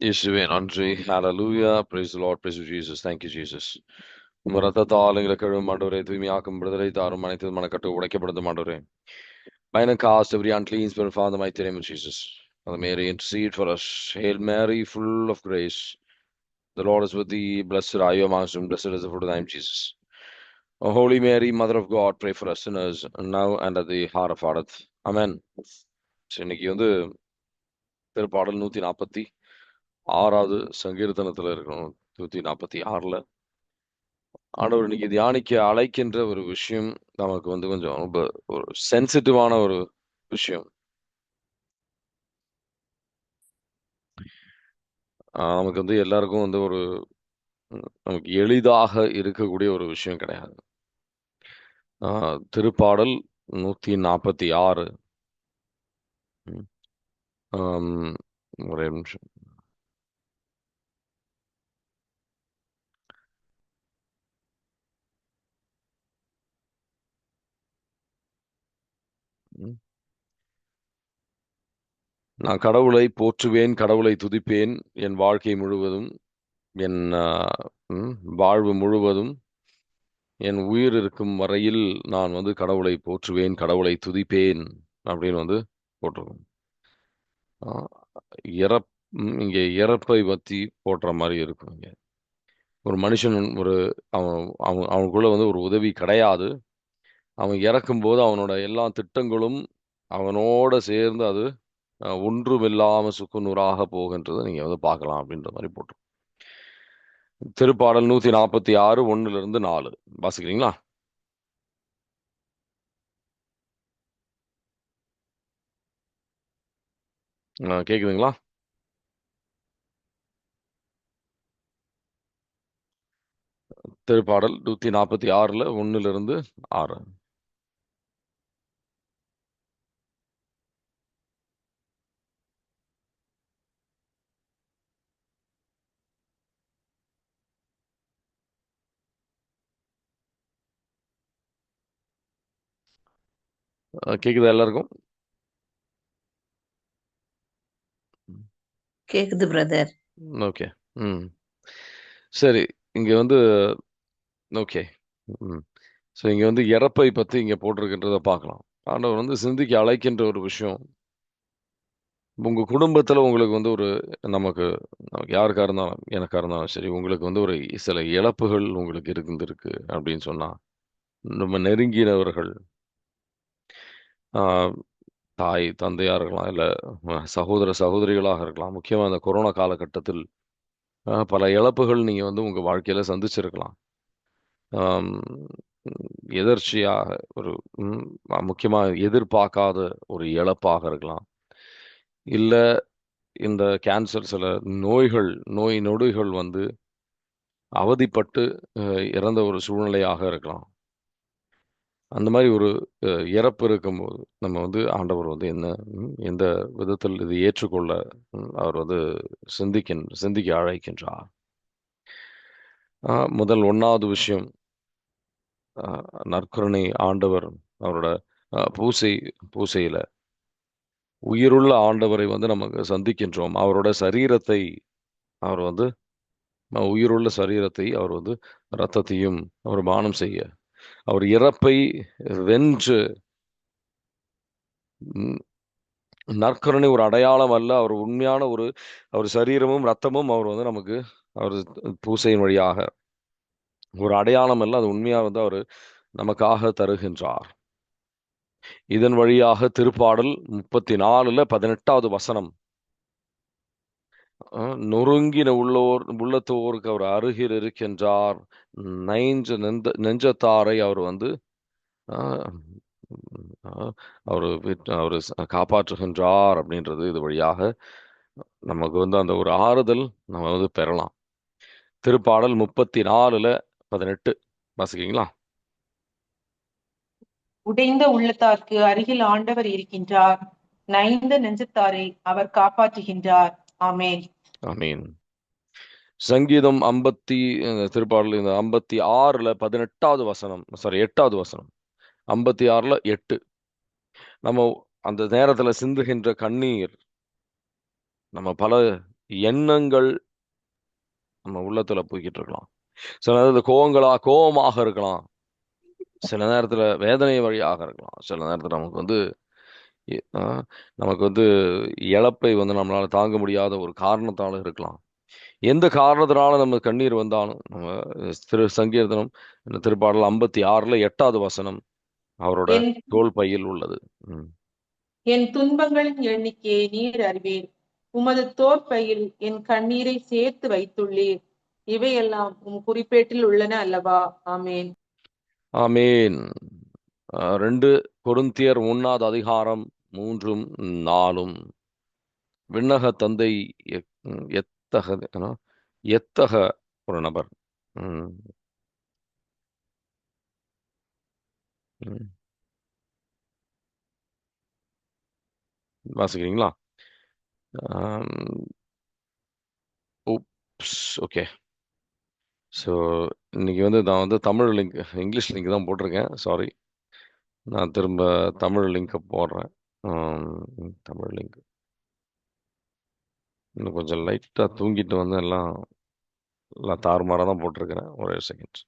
இயேசுவே நன்றி. ஹalleluya. Praise the Lord. Praise you, Jesus. Thank you, Jesus. உம் ரத்தத்தால் எங்களை கழுவும் ஆண்டவரே, தூய்மையாக்கும் விடுதலை தாரும், அனைத்து மனக்கட்டு உடைக்கப்படுத்தும் ஆண்டவரே. Bind and cast every unclean spirit, Father, in the mighty name of Jesus. Mother Mary, intercede for us. Hail Mary, full of grace. The Lord is with thee. Blessed are you amongst women. Blessed is the fruit of thy womb, Jesus. O Holy Mary, Mother of God, pray for us sinners, now and at the hour of our death. Amen. இன்னைக்கு திருப்பாடல் 146வது சங்கீர்த்தனத்துல இருக்கணும். 146ல ஆண்டவர் இன்னைக்கு தியானிக்க அழைக்கின்ற ஒரு விஷயம் நமக்கு கொஞ்சம் ரொம்ப ஒரு சென்சிட்டிவான ஒரு விஷயம். நமக்கு எல்லாருக்கும் ஒரு நமக்கு எளிதாக இருக்கக்கூடிய ஒரு விஷயம் கிடையாது. திருப்பாடல் 146. ஒரே நிமிஷம். நான் கடவுளை போற்றுவேன், கடவுளை துதிப்பேன் என் வாழ்க்கை முழுவதும், என் வாழ்வு முழுவதும், என் உயிர் இருக்கும் வரையில் நான் கடவுளை போற்றுவேன், கடவுளை துதிப்பேன் அப்படின்னு போட்டிருக்கோம். இங்கே இறப்பை பற்றி போடுற மாதிரி இருக்கும். இங்கே ஒரு மனுஷன் அவனுக்குள்ள ஒரு உதவி கிடையாது. அவன் இறக்கும்போது அவனோட எல்லா திட்டங்களும் அவனோட சேர்ந்து அது ஒன்றுமில்லாம சுக்குநூறாக போகின்றது நீங்க பார்க்கலாம் அப்படின்ற மாதிரி போட்டு. திருப்பாடல் 146 1-4 வாசிக்கிறீங்களா? கேக்குதுங்களா? திருப்பாடல் 146 1-6. கேக்குதா எல்லாருக்கும்? கேக்குது பிரதர். ஓகே. சரி. இங்க ஓகே. ஸோ இங்க இறப்பை பத்தி இங்க போட்டிருக்கின்றத பார்க்கலாம். ஆண்டவர் சிந்திக்க அழைக்கின்ற ஒரு விஷயம். உங்க குடும்பத்துல உங்களுக்கு ஒரு நமக்கு யாருக்கா இருந்தாலும், எனக்கா இருந்தாலும் சரி, உங்களுக்கு ஒரு சில இழப்புகள் உங்களுக்கு இருந்திருக்கு அப்படின்னு சொன்னா, நம்ம நெருங்கினவர்கள், தாய் தந்தையா இருக்கலாம், இல்ல சகோதர சகோதரிகளாக இருக்கலாம். முக்கியமா இந்த கொரோனா காலகட்டத்தில் பல இழப்புகள் நீங்க உங்க வாழ்க்கையில சந்திச்சிருக்கலாம். எதர்ச்சியாக ஒரு முக்கியமா எதிர்பார்க்காத ஒரு இழப்பாக இருக்கலாம். இல்ல இந்த கேன்சர் சில நோய் நொடிகள் அவதிப்பட்டு இறந்த ஒரு சூழ்நிலையாக இருக்கலாம். அந்த மாதிரி ஒரு இறப்பு இருக்கும்போது நம்ம ஆண்டவர் என்ன எந்த விதத்தில் இது ஏற்றுக்கொள்ள அவர் சிந்திக்க அழைக்கின்றார். முதல் 1வது விஷயம், நற்கருணை ஆண்டவர் அவரோட பூசையில உயிருள்ள ஆண்டவரை நமக்கு சந்திக்கின்றோம். அவரோட சரீரத்தை அவர் உயிருள்ள சரீரத்தை அவர் இரத்தத்தையும் அவர் பானம் செய்ய, அவர் இறப்பை வென்று, நற்கருணை ஒரு அடையாளம் அல்ல, அவர் உண்மையான அவர் சரீரமும் ரத்தமும் அவர் நமக்கு அவர் பூசையின் வழியாக ஒரு அடையாளம் அல்ல, அது உண்மையா அவர் நமக்காக தருகின்றார். இதன் வழியாக திருப்பாடல் 34 18வது வசனம், நொறுங்கின உள்ளத்தோருக்கு அவர் அருகில் இருக்கின்றார், நெஞ்சத்தாரை அவர் அவர் காப்பாற்றுகின்றார் அப்படின்றது இது வழியாக நமக்கு அந்த ஒரு ஆறுதல் நம்ம பெறலாம். திருப்பாடல் 34:18 வாசிக்கிறீங்களா? உடைந்த உள்ளத்தார்க்கு அருகில் ஆண்டவர் இருக்கின்றார், நைந்த நெஞ்சத்தாரை அவர் காப்பாற்றுகின்றார். ஆமேன். ஆமீன். சங்கீதம் திருப்பாடல் 56:18வது வசனம், 8வது வசனம், 56:8. நம்ம அந்த நேரத்துல சிந்துகின்ற கண்ணீர் நம்ம பல எண்ணங்கள் நம்ம உள்ளத்துல போய்கிட்டு இருக்கலாம். சில நேரத்துல கோபமாக இருக்கலாம். சில நேரத்துல வேதனை வழியாக இருக்கலாம். சில நேரத்துல நமக்கு வந்து இழப்பை வந்து நம்மளால தாங்க முடியாத ஒரு காரணத்தால இருக்கலாம். எந்த காரணத்தினால நம்ம கண்ணீர் வந்தாலும் நம்ம சங்கீர்த்தனம் திருப்பாடல் 56ல 8வது வசனம் அவரோட என் தோள் பையில் உள்ளது. ம். என் துன்பங்களின் எண்ணிக்கையை நீர் அறிவீர். உமது தோற்பையில் என் கண்ணீரை சேர்த்து வைத்துள்ளீர். இவையெல்லாம் உம் குறிப்பேட்டில் உள்ளன அல்லவா? ஆமேன். ஆமேன். 2 கொரிந்தியர் 1வது அதிகாரம் 3ம் 4ம். விண்ணக தந்தை எத்தக எத்தக ஒரு நபர். ம். ம். வாசிக்கிறீங்களா? ஓகே. ஸோ இன்னைக்கு வந்து நான் வந்து தமிழ் லிங்க், இங்கிலீஷ் லிங்க் தான் போட்டிருக்கேன். சாரி. நான் திரும்ப தமிழ் லிங்கை போடுறேன். தமிழ் லிங்க் இன்னும் கொஞ்சம் லைட்டாக தூங்கிட்டு வந்து எல்லாம் தாறுமாறாக தான் போட்டிருக்கிறேன். ஒரே செகண்ட்.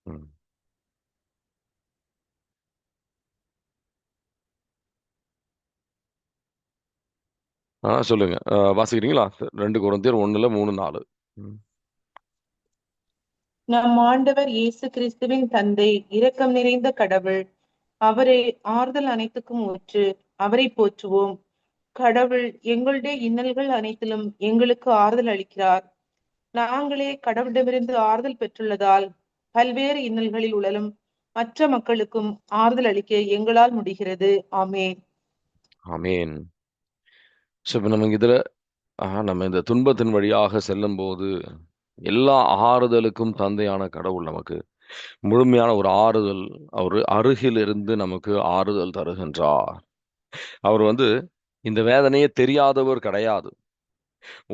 ம். சொல்லுங்க. வாசிக்கிறீங்களா? 2 கொரிந்தியர் 1ல 3, 4. ம். நம் ஆண்டவர் இயேசு கிறிஸ்துவின் தந்தை இரக்கம் நிறைந்த கடவுள். அவரே ஆறுதல் அனைத்துக்கும் ஊற்று. அவரை போற்றுவோம். கடவுள் எங்களுடைய இன்னல்கள் அனைத்திலும் எங்களுக்கு ஆறுதல் அளிக்கிறார். நாங்களே கடவுளிடமிருந்து ஆறுதல் பெற்றுள்ளதால் பல்வேறு இன்னல்களில் உழலும் மற்ற மக்களுக்கும் ஆறுதல் அளிக்க எங்களால் முடிகிறது. ஆமேன். ஆமேன். ஸோ இப்போ நம்ம நம்ம இந்த துன்பத்தின் வழியாக செல்லும் போது எல்லா ஆறுதலுக்கும் தந்தையான கடவுள் நமக்கு முழுமையான ஒரு ஆறுதல், அவர் அருகில் இருந்து நமக்கு ஆறுதல் தருகின்றார். அவர் வந்து இந்த வேதனையே தெரியாதவர் கிடையாது.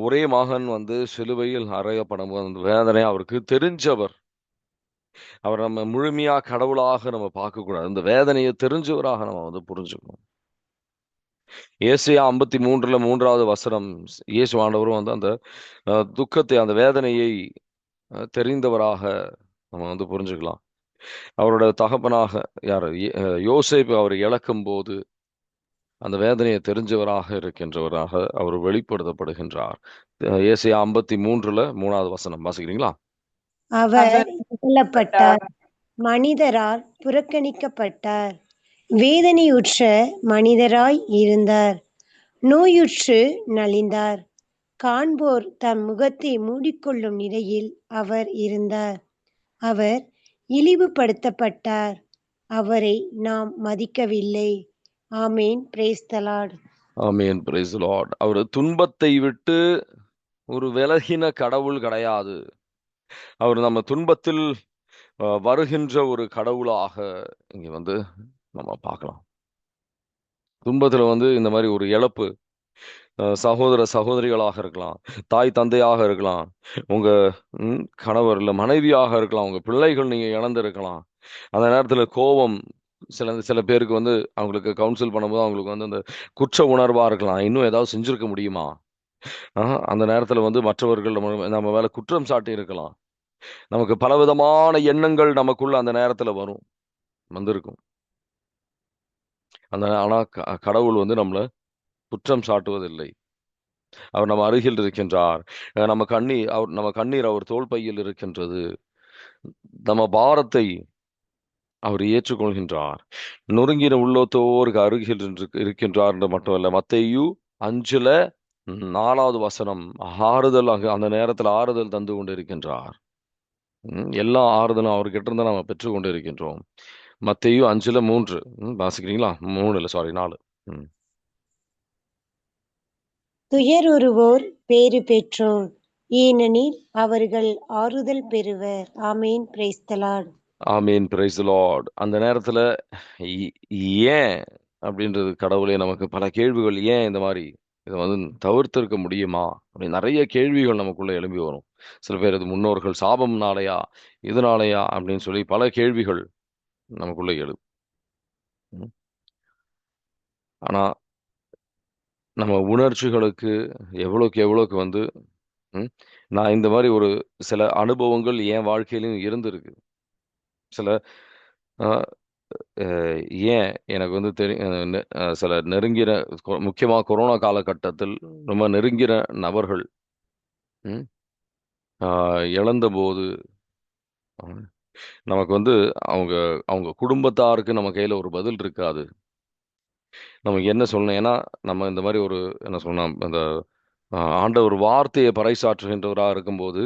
ஒரே மகன் வந்து சிலுவையில் அறையப்படும் போது அந்த வேதனை அவருக்கு தெரிஞ்சவர். அவர் நம்ம முழுமையா கடவுளாக நம்ம பார்க்கக்கூடாது. இந்த வேதனையை தெரிஞ்சவராக நம்ம வந்து புரிஞ்சுக்கணும். ஏசாயா 53ல 3வது வசனம், இயேசு ஆண்டவரும் வந்து அந்த துக்கத்தை, அந்த வேதனையை தெரிந்தவராக நம்ம வந்து புரிஞ்சுக்கலாம். அவரோட தகப்பனாக யார் யோசேப்பு அவர் இழக்கும் போது அந்த வேதனையை தெரிஞ்சவராக இருக்கின்றவராக அவர் வெளிப்படுத்தப்படுகின்றார். ஏசாயா 53ல 3வது வசனம் வாசிக்கிறீங்களா? அவர் இகழப்பட்டார், மனிதரால் புறக்கணிக்கப்பட்டார், வேதனையுற்ற மனிதராய் இருந்தார், நோயுற்று நலிந்தார், காண்போர் தம் முகத்தை மூடிக்கொள்ளும் நிலையில் அவர் இருந்தார். அவர் இழிவுபடுத்தப்பட்டார், அவரை நாம் மதிக்கவில்லை. Amen. Praise the Lord. Amen. Praise the Lord. அவர் துன்பத்தை விட்டு ஒரு விலகின கடவுள் கிடையாது. அவர் நம்ம துன்பத்தில் வருகின்ற ஒரு கடவுளாக இங்க வந்து நம்ம பார்க்கலாம். துன்பத்துல வந்து இந்த மாதிரி ஒரு இழப்பு, சகோதர சகோதரிகளாக இருக்கலாம், தாய் தந்தையாக இருக்கலாம், உங்க கணவர் இல்ல மனைவியாக இருக்கலாம், உங்க பிள்ளைகள் நீங்க இழந்திருக்கலாம். அந்த நேரத்துல கோபம், சில பேருக்கு வந்து அவங்களுக்கு கவுன்சில் பண்ணும்போது அவங்களுக்கு வந்து அந்த குற்ற உணர்வா இருக்கலாம். இன்னும் ஏதாவது செஞ்சிருக்க முடியுமா? அந்த நேரத்துல வந்து மற்றவர்கள் நம்ம மேல குற்றம் சாட்டி இருக்கலாம். நமக்கு பலவிதமான எண்ணங்கள் நமக்குள்ள அந்த நேரத்துல வந்திருக்கும். ஆனா கடவுள் வந்து நம்மள குற்றம் சாட்டுவதில்லை. அவர் நம்ம அருகில் இருக்கின்றார். நம்ம கண்ணீர் அவர் தோள் பையில் இருக்கின்றது. நம்ம பாரத்தை அவர் ஏற்றுக்கொள்கின்றார். நொறுங்கின உள்ளத்தோருக்கு அருகில் இருக்கின்றார் என்று மட்டுமல்ல, மத்தேயு 5ல 4வது வசனம் ஆறுதல், அந்த நேரத்தில் ஆறுதல் தந்து கொண்டு இருக்கின்றார். எல்லா ஆறுதலும் அவர்கிட்ட இருந்தா நம்ம பெற்றுக்கொண்டு இருக்கின்றோம். மத்தேயு 5ல 3 வாசிக்கிறீங்களா? 3 இல்ல, சாரி 4. துயருறுவோர் பேறு பெற்றோர், ஏனெனில் அவர்கள் ஆறுதல் பெறுவர். Amen. Praise the Lord. Amen. Praise the Lord. அந்த நேரத்துல ஏன் அப்படின்றது கடவுளே நமக்கு பல கேள்விகள், ஏன் இந்த மாதிரி இதை வந்து தவிர்த்திருக்க முடியுமா அப்படின்னு நிறைய கேள்விகள் நமக்குள்ள எழும்பி வரும். சில பேர் இது முன்னோர்கள் சாபம்னாலையா, இதனாலயா அப்படின்னு சொல்லி பல கேள்விகள் நமக்குள்ள ஆனா நம்ம உணர்ச்சிகளுக்கு எவ்வளோக்கு வந்து ம். நான் இந்த மாதிரி ஒரு சில அனுபவங்கள் என் வாழ்க்கையிலும் இருந்திருக்கு. சில அ அ ஏன் எனக்கு வந்து சில நெருங்கின முக்கியமா கொரோனா காலகட்டத்தில் ரொம்ப நெருங்கின நபர்கள் ம், ஆ, இழந்தபோது அ, நமக்கு வந்து அவங்க அவங்க குடும்பத்தாருக்கு நம்ம கையில ஒரு பதில் இருக்காது. நமக்கு என்ன சொல்லணும்? ஏன்னா, நம்ம இந்த மாரி ஒரு என்ன சொல்லணும்? அந்த ஆண்டவர் வார்த்தைய பறைசாற்றுகின்றவரா இருக்கும்போது,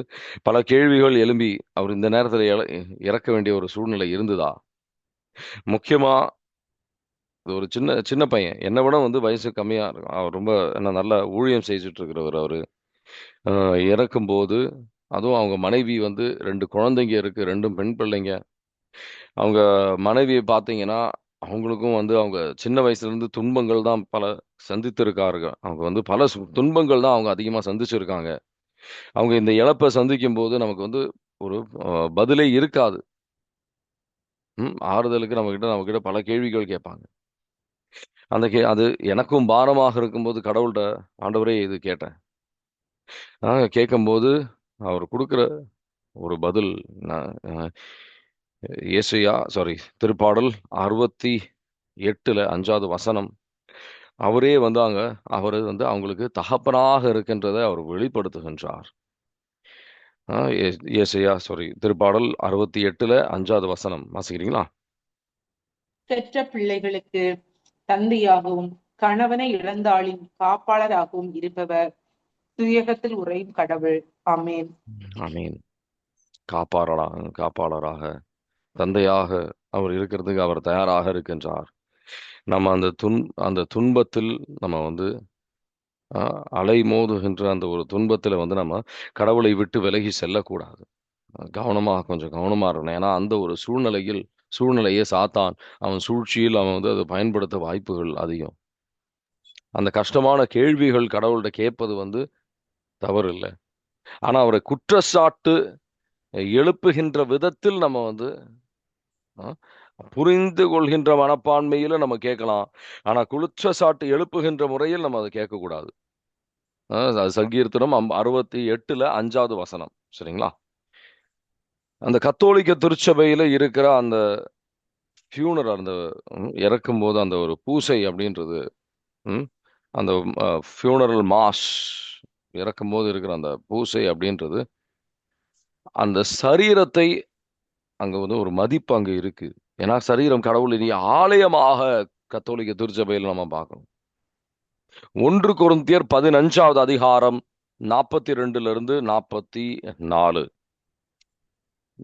பல கேள்விகள் எழும்பி, அவர் இந்த நேரத்தில இறக்க வேண்டிய ஒரு சூழ்நிலை இருந்ததா? முக்கியமா இது ஒரு சின்ன சின்ன பையன். என்ன விட வந்து வயசு கம்மியா இருக்கும். அவர் ரொம்ப என்ன நல்லா ஊழியம் செஞ்சுட்டு இருக்கிறவர் அவரு. அ இறக்கும்போது, அதுவும் அவங்க மனைவி வந்து 2 குழந்தைங்க இருக்கு. 2ம் பெண் பிள்ளைங்க. அவங்க மனைவிய பார்த்தீங்கன்னா, அவங்களுக்கும் வந்து அவங்க சின்ன வயசுலேருந்து துன்பங்கள் தான் பல சந்தித்திருக்காருங்க. அவங்க வந்து பல துன்பங்கள் தான் அவங்க அதிகமா சந்திச்சிருக்காங்க. அவங்க இந்த இழப்ப சந்திக்கும்போது நமக்கு வந்து ஒரு அ பதிலே இருக்காது. ஆறுதலுக்கு நம்மகிட்ட பல கேள்விகள் கேட்பாங்க. அது எனக்கும் பாரமாக இருக்கும்போது கடவுள்ட்ட ஆண்டவரே இது கேட்டேன். கேட்கும்போது அவர் குடுக்குற ஒரு பதில் நான் திருப்பாடல் 68ல 5வது வசனம். அவரே வந்து அவரு வந்து அவங்களுக்கு தகப்பனாக இருக்கின்றதை அவர் வெளிப்படுத்துகின்றார். ஆ திருப்பாடல் 68ல 5வது வசனம் வாசிக்கிறீங்களா? பெற்ற பிள்ளைகளுக்கு தந்தையாகவும் கணவனை இழந்தாளின் காப்பாளராகவும் இருப்பவர் துயகத்தில் உறையும் கடவுள். ஆமென். ஆமென். காப்பாளராக, தந்தையாக அவர் இருக்கிறதுக்கு அவர் தயாராக இருக்கின்றார். நம்ம அந்த துன்பத்தில் நம்ம வந்து அ அலைமோதுகின்ற அந்த ஒரு துன்பத்தில வந்து நம்ம கடவுளை விட்டு விலகி செல்லக்கூடாது. கொஞ்சம் கவனமா இருக்கணும். ஏன்னா, அந்த ஒரு சூழ்நிலையை சாத்தான் அவன் சூழ்ச்சியில் அவன் வந்து அத பயன்படுத்த வாய்ப்புகள் அதிகம். அந்த கஷ்டமான கேள்விகள் கடவுள்ட்ட கேட்பது வந்து தவறு இல்ல. ஆனா, அவரை குற்றச்சாட்டு எழுப்புகின்ற விதத்தில் நம்ம வந்து அ புரிந்து கொள்கின்ற மனப்பான்மையில நம்ம கேட்கலாம். ஆனா, குற்றச்சாட்டு எழுப்புகின்ற முறையில் நம்ம அத கேட்கக்கூடாது. அது சங்கீர்த்தனம் 68ல 5வது வசனம். சரிங்களா? அந்த கத்தோலிக்க திருச்சபையில இருக்கிற அந்த அந்த இறக்கும்போது அந்த ஒரு பூசை அப்படின்றது, ம். அந்த ஃப்யூனரல் மாஸ் இறக்கும்போது இருக்கிற அந்த பூசை அப்படின்றது, அந்த சரீரத்தை அங்க வந்து ஒரு மதிப்பு அங்க இருக்கு. ஏன்னா சரீரம் கடவுளின் ஆலயமாக கத்தோலிக்க திருச்சபையில நம்ம பார்க்கணும். 1 கொரிந்தியர் 15வது அதிகாரம் 42லிருந்து 44.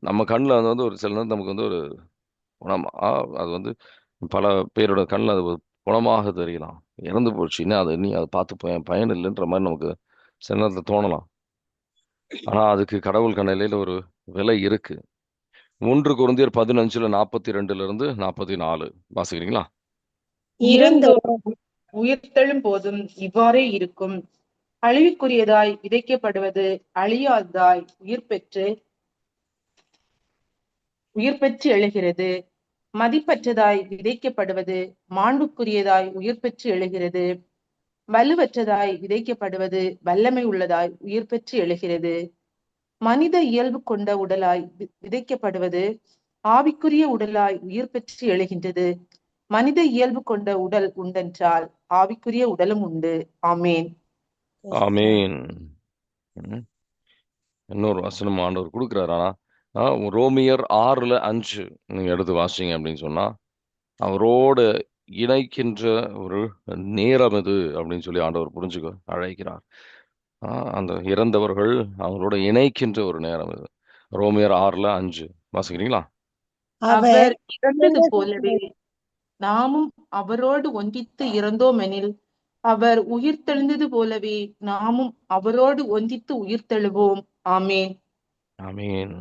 நம்ம கண்ல அது வந்து ஒரு சில நேரம் நமக்கு வந்து ஒரு குணம் அது வந்து பல பேரோட கண்ல அது ஒரு குணமாக தெரியலாம். இறந்து போச்சு. இனி அத பார்த்து பயன் இல்லன்ற மாரி நமக்கு சில நேரத்துல தோணலாம். ஆனா, அதுக்கு கடவுள் கண்ணிலையில ஒரு விலை இருக்கு. 1 கொரிந்தியர் 15ல 42லிருந்து 44 வாசிக்கிறீங்களா? இறந்தோர் உயிர்த்தெழும் போதும் இவ்வாறே இருக்கும். அழிவுக்குரியதாய் விதைக்கப்படுவது அழியாததாய் உயிர் பெற்று எழுகிறது. மதிப்பற்றதாய் விதைக்கப்படுவது மாண்புக்குரியதாய் உயிர் பெற்று எழுகிறது. வலுவற்றதாய் விதைக்கப்படுவது வல்லமை உள்ளதாய் உயிர் பெற்று எழுகிறது. மனித இயல்பு கொண்ட உடலாய் விதைக்கப்படுவது ஆவிக்குரிய உடலாய் உயிர் பெற்று எழுகின்றது. மனித இயல்பு கொண்ட உடல் உண்டென்றால் ஆவிக்குரிய உடலும் உண்டு. ஆமேன். ஆமென். ம். இன்னொரு வசனம் ஆண்டவர் குடுக்குறாரு. ஆனா, ரோமியர் 6ல 5 நீங்க எடுத்து வாசிச்சீங்க அப்படின்னு சொன்னா, அவரோட இணைக்கின்ற ஒரு நேரம் இது அப்படின்னு சொல்லி ஆண்டவர் புரிஞ்சுக்க அழைக்கிறார். ஆ அந்த இறந்தவர்கள் அவங்களோட இணைக்கின்ற ஒரு நேரம் இது. ரோமியர் 6ல 5 வாசிக்கிறீங்களா? அவர் அவர் இறந்தது போலவே நாமும் அவரோடு ஒன்றித்து இறந்தோமெனில் அவர் உயிர்த்தெழுந்தது போலவே நாமும் அவரோடு ஒன்றித்து உயிர்த்தெழுவோம். ஆமேன். ஆமென்.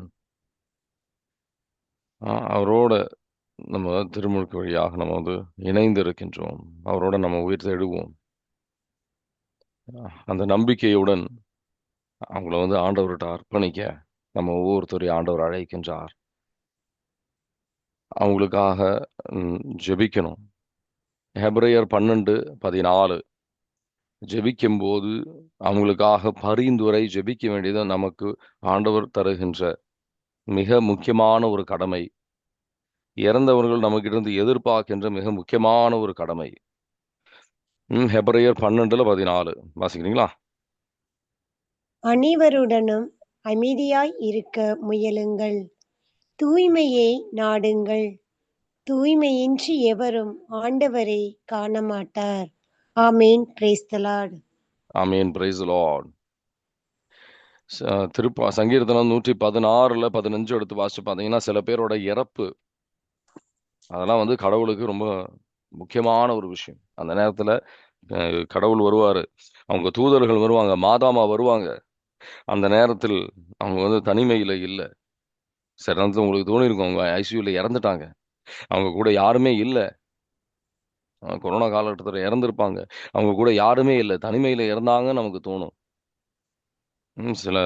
அவரோட நம்ம திருமுழுக்கு வழியாக நம்ம வந்து இணைந்து இருக்கின்றோம். அவரோட நம்ம உயிர்த்தெழுவோம். அந்த நம்பிக்கையுடன் அவங்கள வந்து ஆண்டவர்ட்ட அர்ப்பணிக்க நம்ம ஒவ்வொருத்தரையும் ஆண்டவர் அழைக்கின்றார். அவங்களுக்காக ஜெபிக்கணும். எபிரெயர் 12:14 ஜெபிக்கும் போது அவங்களுக்காக பரிந்துரை ஜெபிக்க வேண்டியது நமக்கு ஆண்டவர் தருகின்ற மிக முக்கியமான ஒரு கடமை. இறந்தவர்கள் நமக்கிட்ட எதிர்பார்க்கின்ற மிக முக்கியமான ஒரு கடமை. ஹெபிரேயர் 12:14 வாசிக்கிறீங்களா? அனைவருடனும் அமைதியாய் இருக்க முயலுங்கள். தூய்மையை நாடுங்கள். தூய்மையின்றி எவரும் ஆண்டவரை காணமாட்டார். Amen. Praise the Lord. Amen. Praise the Lord. சங்கீர்த்தனம் 116:15 எடுத்து வாசிச்சு பார்த்தீங்கன்னா, சில பேரோட இறப்பு அதெல்லாம் வந்து கடவுளுக்கு ரொம்ப முக்கியமான ஒரு விஷயம். அந்த நேரத்துல கடவுள் வருவாரு. அவங்க தூதர்கள் வருவாங்க, மாதாமா வருவாங்க. அந்த நேரத்தில் அவங்க வந்து தனிமையில இல்ல. சில நேரத்துல உங்களுக்கு தோணியிருக்கும், அவங்க ஐசியூல இறந்துட்டாங்க. அவங்க கூட யாருமே இல்ல. கொரோனா காலகட்டத்துல இறந்திருப்பாங்க. அவங்க கூட யாருமே இல்ல. தனிமையில இறந்தாங்கன்னு நமக்கு தோணும். சில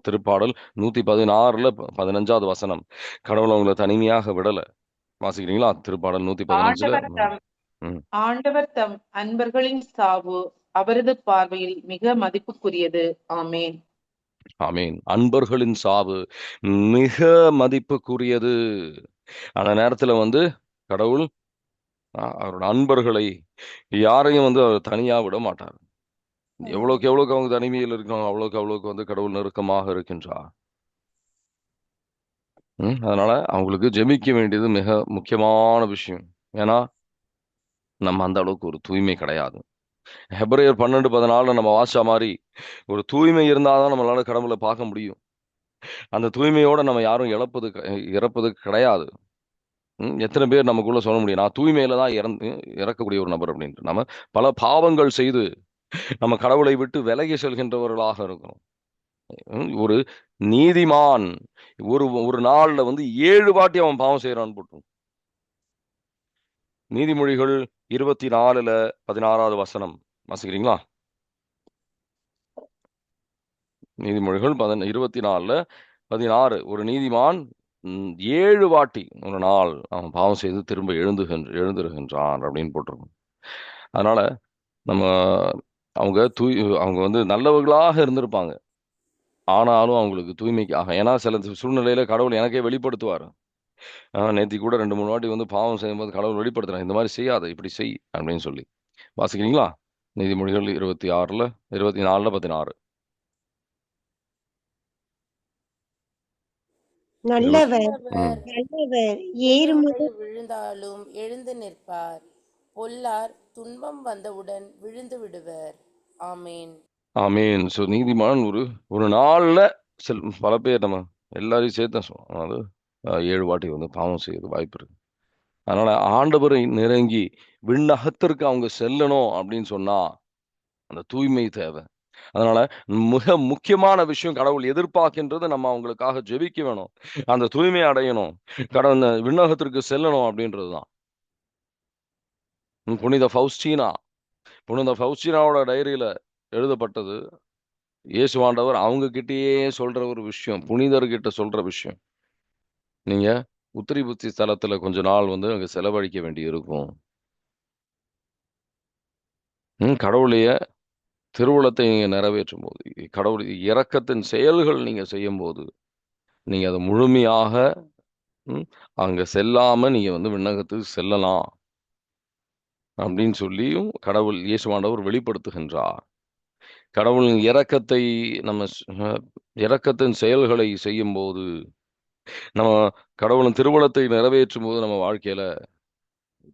திருப்பாடல் 116:15 வசனம். கடவுள் அவங்கள தனிமையாக விடல. வாசிக்கிறீங்களா? திருப்பாடல் 115. ஆண்டவர் தம் ம். ஆண்டவர் தம் அன்பர்களின் சாவு அவரது பார்வையில் மிக மதிப்புக்குரியது. ஆமேன். ஆமீன். அன்பர்களின் சாவு மிக மதிப்புக்குரியது. அந்த நேரத்துல வந்து கடவுள் அவரோட அன்பர்களை யாரையும் வந்து அவர் தனியா விட மாட்டார். எவ்வளவுக்கு எவ்வளவுக்கு அவங்க தனிமையில் இருக்கிறாங்க, அவ்வளவுக்கு அவ்வளவுக்கு வந்து கடவுள் நெருக்கமாக இருக்கின்றார். அதனால அவங்களுக்கு ஜெபிக்க வேண்டியது மிக முக்கியமான விஷயம். ஏன்னா நம்ம அந்த அளவுக்கு ஒரு தூய்மை கிடையாது. ஹெபிரேயர் 12:14 நம்ம வாசிச்ச மாதிரி ஒரு தூய்மை இருந்தாதான் நம்மளால கடவுளை பார்க்க முடியும். அந்த தூய்மையோட நம்ம யாரும் இறப்பது கிடையாது. எத்தனை பேர் நமக்குள்ள சொல்ல முடியும், நான் தூய்மையில தான் இறக்கக்கூடிய ஒரு நபர் அப்படின்ட்டு. நம்ம பல பாவங்கள் செய்து நம்ம கடவுளை விட்டு விலகி செல்கின்றவர்களாக இருக்கிறோம். ஒரு நீதிமான் ஒரு ஒரு நாள்ல வந்து 7 வாட்டி அவன் பாவம் செய்யறான்னு போட்டு. நீதிமொழிகள் 24:16 வசனம் வாசிக்கிறீங்களா? நீதிமொழிகள் 24:16 ஒரு நீதிமான் 7 வாட்டி ஒரு நாள் அவன் பாவம் செய்து திரும்ப எழுந்துருகின்றான் அப்படின்னு போட்டிருக்கும். அதனால நம்ம அவங்க வந்து நல்லவர்களாக இருந்திருப்பாங்க. ஆனாலும் அவங்களுக்கு தூய்மைக்காக, ஏன்னா சில சூழ்நிலையில கடவுள் எனக்கே வெளிப்படுத்துவார். நேத்தி கூட 2-3 வாட்டி வந்து பாவம் செய்யும்போது கடவுள் வெளிப்படுத்துறாங்க, இந்த மாதிரி செய்யாத, இப்படி செய் அப்படின்னு சொல்லி. வாசிக்கிறீங்களா? நீதிமொழிகள் 24:16. நல்லவர் நல்லவர் நல்லவர் ஏறுமுறை ஏறுமுறை விழுந்தாலும் எழுந்து நிற்பார். பொல்லார் துன்பம் வந்தவுடன் விழுந்து விடுவர். ஆமேன். ஆமீன். ஸோ நீதிமான் ஒரு நாள்ல பல பேர் நம்ம எல்லாரையும் சேர்த்து தான் சொல்லுவோம். அதாவது 7 வாட்டி வந்து பாவம் செய்யறது வாய்ப்பு இருக்கு. அதனால ஆண்டவரை நெருங்கி விண்ணகத்திற்கு அவங்க செல்லணும் அப்படின்னு சொன்னா அந்த தூய்மை தேவை. அதனால மிக முக்கியமான விஷயம், கடவுள் எதிர்பார்க்கின்றது நம்ம அவங்களுக்காக ஜெபிக்க வேணும். அந்த தூய்மையை அடையணும், கடவுள் விண்ணகத்திற்கு செல்லணும் அப்படின்றதுதான். புனித ஃபவுஸ்டீனாவோட டைரியில எழுதப்பட்டது. இயேசு ஆண்டவர் அவங்க கிட்டயே சொல்ற ஒரு விஷயம், புனிதர்கிட்ட சொல்ற விஷயம். நீங்க உத்திரி புத்தி ஸ்தலத்துல கொஞ்ச நாள் வந்து அங்க செலவழிக்க வேண்டி இருக்கும். கடவுளைய திருவுளத்தை நீங்க நிறைவேற்றும் போது, கடவுள் இரக்கத்தின் செயல்கள் நீங்க செய்யும் போது, நீங்க அதை முழுமையாக அங்க செல்லாம நீங்க வந்து விண்ணகத்துக்கு செல்லலாம் அப்படின்னு சொல்லியும் கடவுள் இயேசுவாண்டவர் வெளிப்படுத்துகின்றார். கடவுளின் இரக்கத்தை நம்ம இரக்கத்தின் செயல்களை செய்யும் போது, நம்ம கடவுளின் திருவுளத்தை நிறைவேற்றும் போது நம்ம வாழ்க்கையில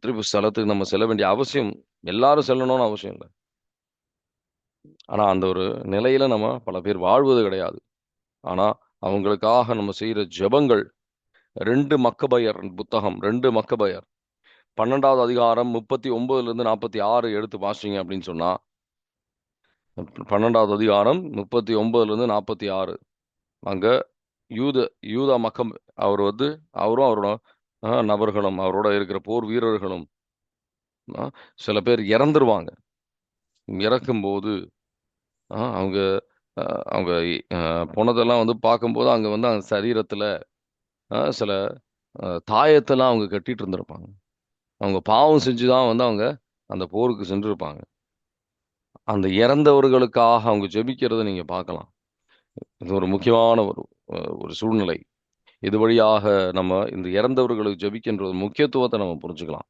திருப்பி ஸ்தலத்துக்கு நம்ம செல்ல வேண்டிய அவசியம், எல்லாரும் செல்லணும்னு அவசியம் இல்லை. ஆனா அந்த ஒரு நிலையில நம்ம பல பேர் வாழ்வது கிடையாது. ஆனா அவங்களுக்காக நம்ம செய்யற ஜெபங்கள் 2 மக்கபயர் புத்தகம் 2 மக்கபயர் 12வது அதிகாரம் 39-46 எடுத்து வாசிங்க அப்படின்னு சொன்னா, 12வது அதிகாரம் 39-46 அங்க யூதா மக்கம் அவர் வந்து அவரும் அவரோட நபர்களும் அவரோட இருக்கிற போர் வீரர்களும் சில பேர் இறந்துருவாங்க. இறக்கும்போது அவங்க அவங்க போனதெல்லாம் வந்து பார்க்கும்போது அங்க வந்து அந்த சரீரத்துல சில தாயத்தெல்லாம் அவங்க கட்டிட்டு இருந்திருப்பாங்க. அவங்க பாவம் செஞ்சுதான் வந்து அவங்க அந்த போருக்கு சென்றிருப்பாங்க. அந்த இறந்தவர்களுக்காக அவங்க ஜெபிக்கிறத நீங்க பார்க்கலாம். இது ஒரு முக்கியமான ஒரு சூழ்நிலை. இது வழியாக நம்ம இந்த இறந்தவர்களுக்கு ஜெபிக்கின்ற ஒரு முக்கியத்துவத்தை நம்ம புரிஞ்சுக்கலாம்.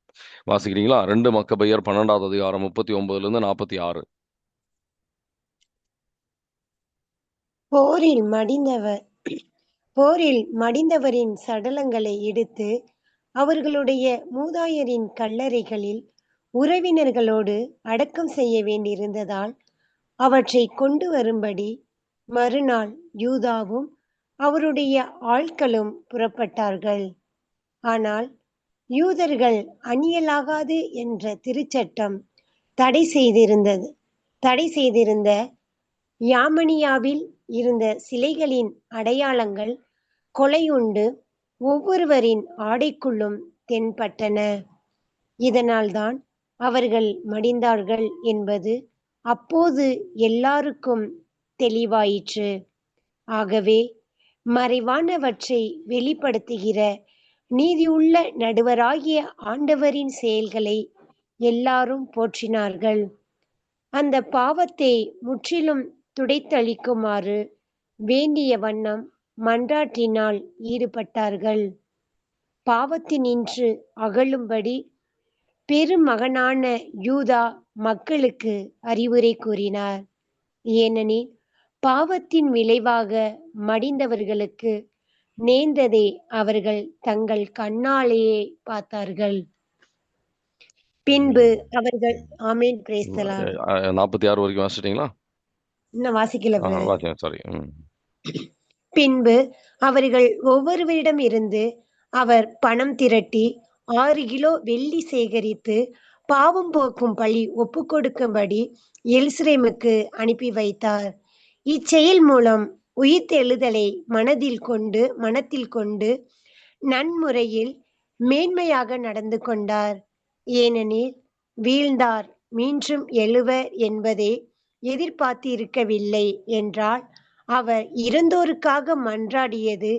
வாசிக்கிறீங்களா? 2 மக்கபேயர் 12வது அதிகாரம் 39லிருந்து 46. போரில் மடிந்தவரின் சடலங்களை எடுத்து அவர்களுடைய மூதாதையரின் கல்லறைகளில் உறவினர்களோடு அடக்கம் செய்ய வேண்டியிருந்ததால் அவற்றை கொண்டு வரும்படி மறுநாள் யூதாவும் அவருடைய ஆட்களும் புறப்பட்டார்கள். ஆனால் யூதர்கள் அணியலாகாது என்ற திருச்சட்டம் தடை செய்திருந்த யாமனியாவில் இருந்த சிலைகளின் அடையாளங்கள் கொலையுண்டு ஒவ்வொருவரின் ஆடைக்குள்ளும் தென்பட்டன. இதனால்தான் அவர்கள் மடிந்தார்கள் என்பது அப்போது எல்லாருக்கும் தெளிவாயிற்று. ஆகவே மறைவானவற்றை வெளிப்படுத்துகிற நீதியுள்ள நடுவராகிய ஆண்டவரின் செயல்களை எல்லாரும் போற்றினார்கள். அந்த பாவத்தை முற்றிலும் துடைத்தளிக்குமாறு வேண்டிய வண்ணம் மன்றாட்டினால் ஈடுபட்டார்கள். பாவத்தினின்று அகலும்படி பெருமகனான யூதா மக்களுக்கு அறிவுரை கூறினார். ஏனெனில் பாவத்தின் விளைவாக மடிந்தவர்களுக்கு நேர்ந்ததை அவர்கள் தங்கள் கண்ணாலேயே பார்த்தார்கள். பின்பு அவர்கள் ஆமென் பிரைஸ் தி லார்ட். 46 வரைக்கும் வாசிச்சிட்டீங்களா? இன்னும் வாசிக்கல brother. சாரி. பின்பு அவர்கள் ஒவ்வொருவரிடம் இருந்து அவர் பணம் திரட்டி 6 கிலோ வெள்ளி சேகரித்து பாவம் போக்கும் பழி ஒப்புக்கொடுக்கும்படி எருசலேமுக்கு அனுப்பி வைத்தார். இச்செயல் மூலம் உயிர்த்தெழுதலை மனத்தில் கொண்டு நன்முறையில் மேன்மையாக நடந்து கொண்டார். ஏனெனில் வீழ்ந்தார் மீண்டும் எழுவர் என்பதை எதிர்பார்த்திருக்கவில்லை என்றால் அவர் இறந்தோருக்காக மன்றாடியது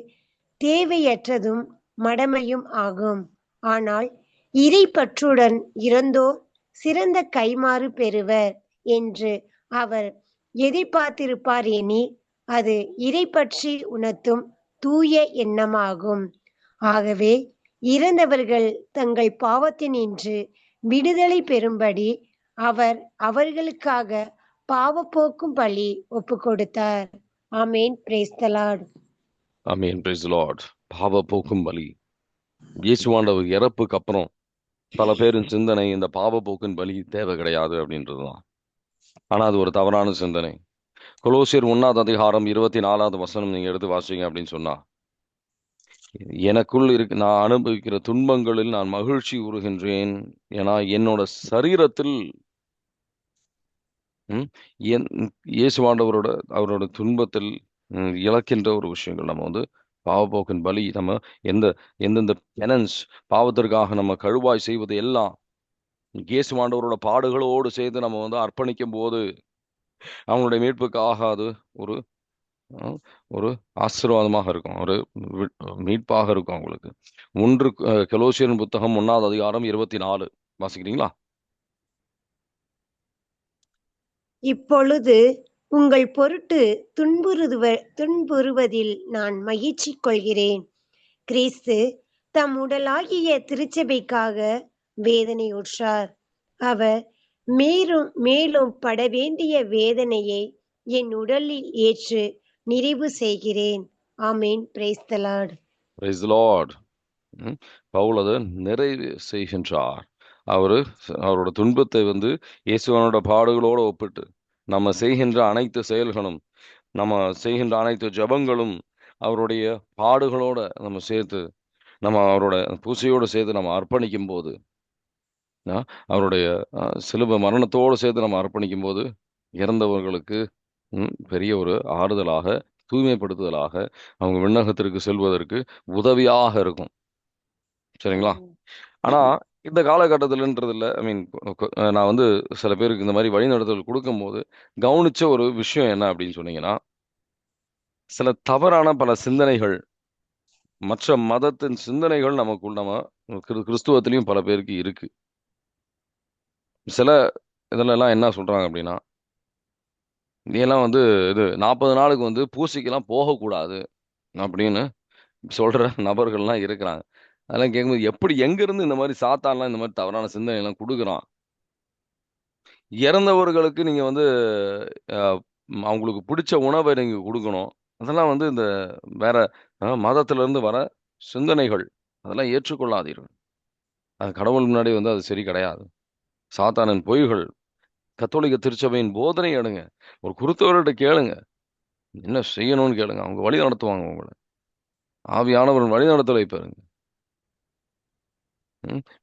தேவையற்றதும் மடமையும் ஆகும். ஆனால் இறைப்பற்றுடன் இறந்தோர் சிறந்த கைமாறு பெறுவர் என்று அவர் எதிர்பார்த்திருப்பார் எனில் அது இறைப்பற்றி உணர்த்தும் தூய எண்ணமாகும். ஆகவே இறந்தவர்கள் தங்கள் பாவத்தினின்று விடுதலை பெறும்படி அவர் அவர்களுக்காக பாவப்போக்கும் பழி ஒப்புக்கொடுத்தார். Amen praise the Lord. Amen praise the Lord. பாவ போக்கும் பலி. இயேசுவாண்டவர் இறப்புக்கு அப்புறம் பல பேரின் சிந்தனை இந்த பாவ போக்கின் பலி தேவை கிடையாது அப்படின்றதுதான். ஆனா அது ஒரு தவறான சிந்தனை. கொலோசியர் 1வது அதிகாரம் 24வது வசனம் நீங்க எடுத்து வாசிங்க அப்படின்னு சொன்னா, எனக்குள் நான் அனுபவிக்கிற துன்பங்களில் நான் மகிழ்ச்சி உறுகின்றேன். ஏன்னா என்னோட சரீரத்தில் இயேசுவாண்டவரோட அவரோட துன்பத்தில் இழக்கின்ற ஒரு விஷயங்கள் நம்ம பாவப்போக்கின் பலி, நம்ம எந்தெந்த பெனன்ஸ் பாவத்திற்காக நம்ம கழுவாய் செய்வது எல்லாம் இயேசுவாண்டவரோட பாடுகளோடு சேர்த்து நம்ம அர்ப்பணிக்கும் போது அவங்களுடைய மீட்புக்காக அது ஒரு ஆசீர்வாதமாக இருக்கும், ஒரு மீட்பாக இருக்கும் அவங்களுக்கு. 1 கொலோசியர் புத்தகம் 1வது அதிகாரம் 24 வாசிக்கிறீங்களா? இப்பொழுது உங்கள் பொருட்டு துன்புறுவதில் நான் மகிழ்ச்சி கொள்கிறேன். கிறிஸ்து தம் உடலாகிய திருச்சபைக்காக வேதனையுற்றார். அவர் மேலும் பட வேண்டிய வேதனையை என் உடலில் ஏற்று நிறைவு செய்கிறேன். Amen praise the Lord. Praise the Lord. Paul அதை நிறைவு செய்கின்றார். அவரோட துன்பத்தை இயேசுவனோட பாடுகளோடு ஒப்பிட்டு நம்ம செய்கின்ற அனைத்து செயல்களும், நம்ம செய்கின்ற அனைத்து ஜபங்களும் அவருடைய பாடுகளோட நம்ம சேர்த்து, நம்ம அவரோட பூசையோடு சேர்த்து நம்ம அர்ப்பணிக்கும் போது, அவருடைய சிலுவை மரணத்தோடு சேர்த்து நம்ம அர்ப்பணிக்கும் போது இறந்தவர்களுக்கு பெரிய ஒரு ஆறுதலாக, தூய்மைப்படுத்துதலாக, அவங்க விண்ணகத்திற்கு செல்வதற்கு உதவியாக இருக்கும். சரிங்களா? ஆனா இந்த காலகட்டத்தில்ன்றதில்ல, நான் சில பேருக்கு இந்த மாதிரி வழிநடத்தல் கொடுக்கும்போது கவனிச்ச ஒரு விஷயம் என்ன அப்படின்னு சொன்னீங்கன்னா, சில தவறான பல சிந்தனைகள், மற்ற மதத்தின் சிந்தனைகள் நம்ம கிறிஸ்துவத்திலையும் பல பேருக்கு இருக்கு. சில இதெல்லாம் என்ன சொல்றாங்க அப்படின்னா, நீ எல்லாம் வந்து இது 40 நாளுக்கு வந்து பூசைக்கெல்லாம் போகக்கூடாது அப்படின்னு சொல்ற நபர்கள்லாம் இருக்கிறாங்க. அதெல்லாம் கேட்கும்போது எப்படி எங்க இருந்து இந்த மாதிரி சாத்தான்லாம் இந்த மாதிரி தவறான சிந்தனை எல்லாம் கொடுக்குறான்? இறந்தவர்களுக்கு நீங்க வந்து அவங்களுக்கு பிடிச்ச உணவை நீங்க கொடுக்கணும். அதெல்லாம் வந்து இந்த வேற மதத்துல இருந்து வர சிந்தனைகள். அதெல்லாம் ஏற்றுக்கொள்ளாதீர்கள். அது கடவுள் முன்னாடி வந்து அது சரி கிடையாது. சாத்தானின் பொய்கள். கத்தோலிக்க திருச்சபையின் போதனை எடுங்க. ஒரு குருத்தவர்கிட்ட கேளுங்க. என்ன செய்யணும்னு கேளுங்க. அவங்க வழி நடத்துவாங்க உங்கள. ஆவியானவர் வழி நடத்தலை பெறுங்க.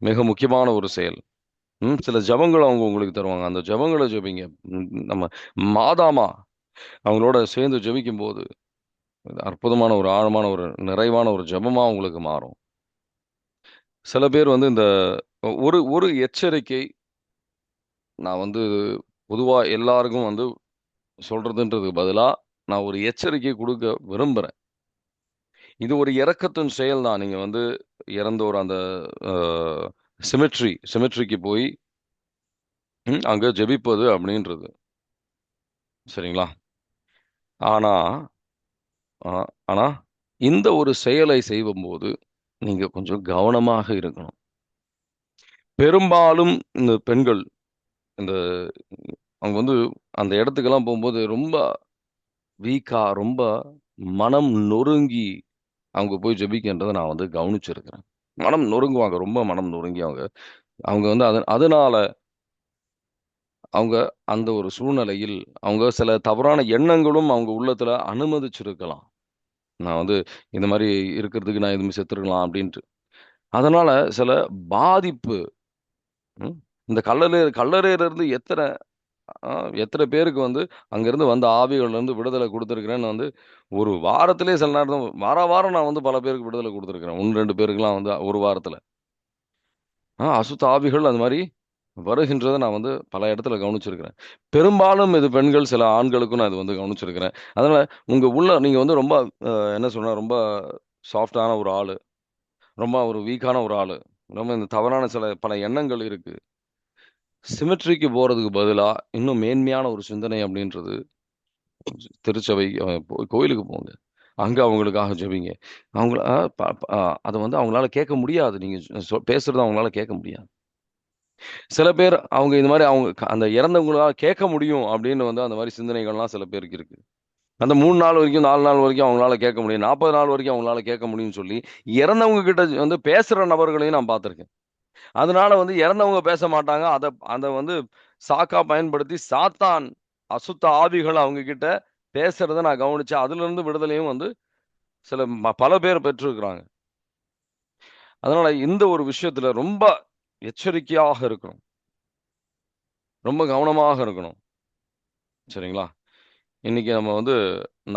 மிக முக்கியமான ஒரு செயல். சில ஜெபங்கள் அவங்க உங்களுக்கு தருவாங்க. அந்த ஜெபங்கள ஜெபிங்க. நம்ம மாதாமா அவங்களோட சேர்ந்து ஜெபிக்கும்போது, அற்புதமான ஒரு ஆழமான ஒரு நிறைவான ஒரு ஜெபமா உங்களுக்கு மாறும். சில பேர் வந்து இந்த ஒரு ஒரு எச்சரிக்கை நான் வந்து பொதுவா எல்லாருக்கும் வந்து சொல்றதுன்றதுக்கு பதிலா, நான் ஒரு எச்சரிக்கை குடுக்க விரும்புறேன். இது ஒரு இரக்கத்தின் செயல் தான். நீங்க வந்து இறந்தோர் அந்த அ சிமெட்ரிக்கு போய் அங்க ஜெபிப்பது அப்படின்றது. சரிங்களா? ஆனா ஆ ஆனா இந்த ஒரு செயலை செய்யும்போது, நீங்க கொஞ்சம் கவனமாக இருக்கணும். பெரும்பாலும் இந்த பெண்கள் இந்த அவங்க வந்து அந்த இடத்துக்கெல்லாம் போம்போது ரொம்ப வீக்கா, ரொம்ப மனம் நொறுங்கி அவங்க போய் ஜெபிக்கின்றத நான் வந்து கவனிச்சிருக்கிறேன். மனம் நொறுங்குவாங்க. ரொம்ப மனம் நொறுங்கி அவங்க அவங்க வந்து அதனால அவங்க அந்த ஒரு சூழ்நிலையில் அவங்க சில தவறான எண்ணங்களும் அவங்க உள்ளத்துல அனுமதிச்சிருக்கலாம். நான் வந்து இந்த மாரி இருக்கிறதுக்கு நான் இதுமாரி செத்துருக்கலாம் அப்டின்ட்டு. அதனால சில பாதிப்பு ம் இந்த கல்லறையிலிருந்து அ எத்தன பேருக்கு வந்து அங்கருந்து வந்த ஆவிகள்லருந்து விடுதலை குடுத்துருக்கிறேன்னு வந்து ஒரு வாரத்திலேயே சில நேரம் வாரம் நான் வந்து பல பேருக்கு விடுதலை குடுத்துருக்கிறேன். 1, 2 பேருக்குலாம் வந்து 1 வாரத்துல. அசுத்த ஆவிகள் அது மாரி வருகின்றத நான் வந்து பல இடத்துல கவனிச்சிருக்கிறேன். பெரும்பாலும் இது பெண்கள், சில ஆண்களுக்கும் நான் இது வந்து கவனிச்சிருக்கிறேன். அதனால உங்க உள்ள நீங்க வந்து ரொம்ப என்ன சொல்றது, ரொம்ப சாஃப்ட்டான ஒரு ஆளு. ரொம்ப ஒரு வீக்கான ஒரு ஆளு. ரொம்ப இந்த தவறான பல எண்ணங்கள் இருக்கு. சிமெட்ரிக்கு போறதுக்கு பதிலா, இன்னும் மேன்மையான ஒரு சிந்தனை அப்படின்றது, திருச்சபை கோயிலுக்கு போங்க. அங்க அவங்களுக்காக ஜெபிங்க. அவங்கள அ ப ப அத வந்து அவங்களால கேட்க முடியாது. நீங்க பேசுறத அவங்களால கேட்க முடியாது. சில பேர் அவங்க இந்த மாரி அவங்க அந்த இறந்தவங்களால கேட்க முடியும் அப்படின்னு வந்து அந்த மாரி சிந்தனைகள்லாம் சில பேருக்கு இருக்கு. அந்த 3 நாள் வரைக்கும், 4 நாள் வரைக்கும் அவங்களால கேட்க முடியும். 40 நாள் வரைக்கும் அவங்களால கேட்க முடியும்னு சொல்லி, இறந்தவங்க கிட்ட வந்து பேசுற நபர்களையும் நான் பார்த்துருக்கேன். அதனால வந்து இறந்தவங்க பேச மாட்டாங்க. அத அத வந்து சாக்கா பயன்படுத்தி சாத்தான், அசுத்த ஆவிகள் அவங்க கிட்ட பேசுறத நான் கவனிச்சேன். அதிலிருந்து விடுதலையும் வந்து பல பேர் பெற்றிருக்கிறாங்க. அதனால இந்த ஒரு விஷயத்துல ரொம்ப எச்சரிக்கையாக இருக்கணும். ரொம்ப கவனமாக இருக்கணும். சரிங்களா? இன்னைக்கு நம்ம வந்து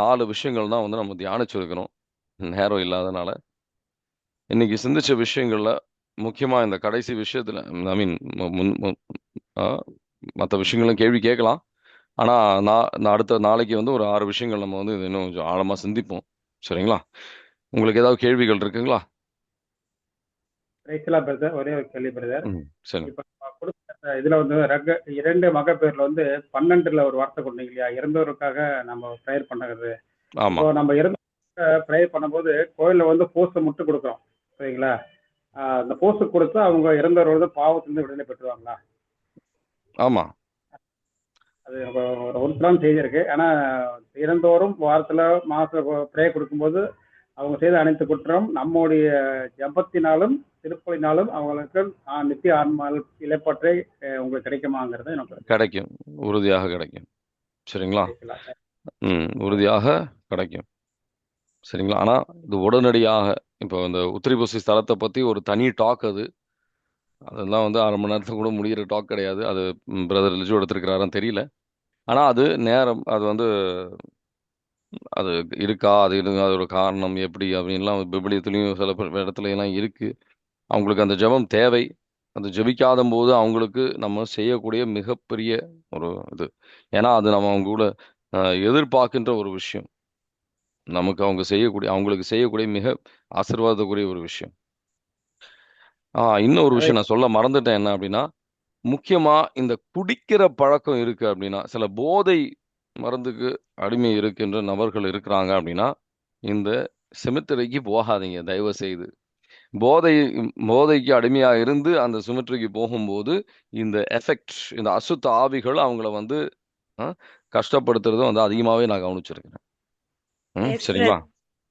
4 விஷயங்கள் தான் வந்து நம்ம தியானிச்சிருக்கிறோம். நேரம் இல்லாதனால. இன்னைக்கு சிந்திச்ச விஷயங்கள்ல முக்கியமா இந்த கடைசி விஷயத்துல ஐ மீன் முன் மு அ மத்த விஷயங்களும் கேள்வி கேட்கலாம். ஆனா, நான் அடுத்த நாளைக்கு வந்து ஒரு 6 விஷயங்கள் நம்ம வந்து இன்னும் கொஞ்சம் ஆழமா சிந்திப்போம். சரிங்களா? உங்களுக்கு ஏதாவது கேள்விகள் இருக்குங்களா? பிரைஸ்லாம் பிரதர். ஒரே ஒரு கேள்வி பிரதர். சரி. இப்ப நம்ம கொடுத்த இதுல வந்து 2 மகப்பேர்ல வந்து 12ல ஒரு வார்த்தை கொண்டீங்க இல்லையா? இறந்தவருக்காக நம்ம ப்ரேயர் பண்ணுறது. ஆமா, இப்போ நம்ம ப்ரேயர் பண்ணும்போது கோயில்ல வந்து போஸ்ட் முட்டு கொடுக்குறோம். சரிங்களா? அந்த போஸ்ட் கொடுத்தா அவங்க இறந்தவர் வந்து பாவத்திலிருந்து விடுதலை பெற்றுவாங்களா? ஆமா. அது ஒரு உறுத்தலான செய்தி இருக்கு. ஆனா இறந்தோறும் வாரத்துல மாசத்துல ப்ரேயர் கொடுக்கும்போது அவங்க செய்த அனைத்து குற்றம் நம்முடைய ஜபத்தினாலும் திருப்பலினாலும் அவங்களுக்கு நித்திய ஆன்மா இழப்பற்றை உங்களுக்கு கிடைக்குமாங்கிறது எனக்கு கிடைக்கும். உறுதியாக கிடைக்கும். சரிங்களா? தெரியல. உறுதியாக கிடைக்கும். சரிங்களா? ஆனா, இது உடனடியாக இப்போ இந்த உத்திரிபூசி ஸ்தலத்த பத்தி ஒரு தனி டாக் அது. அதெல்லாம் வந்து 1/2 மணி நேரத்துல கூட முடியிற டாக் கிடையாது. அது பிரதர் லிஜோ எடுத்திருக்கிறாரான்னு தெரியல. ஆனா, அது நேரம் அது வந்து அது இருக்கா? அது அதோட காரணம் எப்படி? அப்படின்லாம் விவிலியத்திலயும் சில இடத்துலலாம் இருக்கு. அவங்களுக்கு அந்த ஜெபம் தேவை. அந்த ஜெபிக்காதம்போது அவங்களுக்கு நம்ம செய்யக்கூடிய மிகப்பெரிய ஒரு இது. ஏன்னா, அது நம்ம அவங்க கூட அ எதிர்பார்க்கின்ற ஒரு விஷயம். நமக்கு அவங்களுக்கு செய்யக்கூடிய மிக ஆசீர்வாதக்குரிய ஒரு விஷயம். இன்னொரு விஷயம் நான் சொல்ல மறந்துட்டேன் என்ன அப்படின்னா, முக்கியமா இந்த குடிக்கிற பழக்கம் இருக்கு அப்படின்னா, சில போதை மருந்துக்கு அடிமை இருக்கின்ற நபர்கள் இருக்கிறாங்க அப்படின்னா, இந்த செமித்தரிக்கு போகாதீங்க தயவு செய்து. போதை போதைக்கு அடிமையா இருந்து அந்த சிமெட்ரிக்கு போகும்போது, இந்த எஃபெக்ட் இந்த அசுத்த ஆவிகள் அவங்கள வந்து அ கஷ்டப்படுத்துறத வந்து அதிகமாவே நான் கவனிச்சிருக்கிறேன். எஸ் சரிங்களா? பிரதர்.